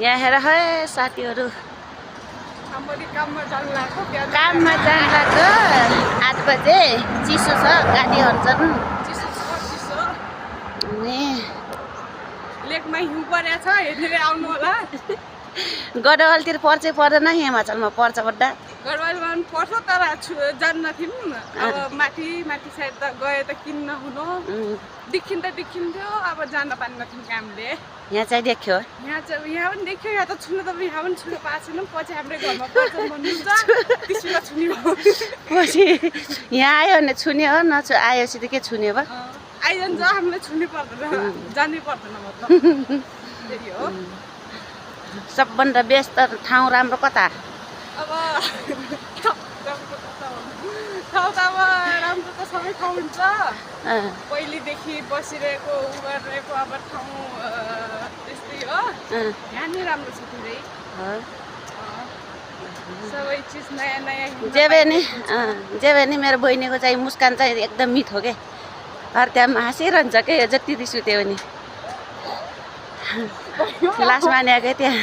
यहाँ हेर है साथीहरू काममा जान लाग्यो 8 बजे चिसो छ गाडीहरू छन् लेकमा हिउँ परेको छ हेरेर आउनु होला गडवालतिर पर्छ पर्दैन हिमाचलमा पर्छ बड्डा गडवालमा पनि पर्छ तर जान्न थियौँ अब माथि साइड त गए त किन्न हुनु देखिन्थ्यो अब जान पान्न थियौँ कामले यहाँ चाहिँ देख्यो यहाँ पनि देख्यो यहाँ त छुन त यहाँ पनि छुन पाएको छैनौँ पछि हाम्रै घरमा पर्छ भन्नुहुन्छ त्यसमा छुन्यो पछि यहाँ आयो भने छुने हो नछु आएपछि त के छुने भयो आइजान्छ हामीलाई छुनै पर्दैन जानै पर्दैन मतलब त्यही हो सबभन्दा व्यस्त ठाउँ राम्रो कता अब ठाउँ त अब राम्रो त सबै ठाउँ हुन्छ पहिलेदेखि बसिरहेको उ गरिरहेको अब ठाउँ त्यस्तै हो यहाँनिर राम्रो छ धेरै सबै चिज नयाँ जे भने मेरो बहिनीको चाहिँ मुस्कान चाहिँ एकदम मिठ हो क्या हर त्यहाँ हाँसिरहन्छ क्या जति रिस उठ्यो भने लास्ट मानेको त्यहाँ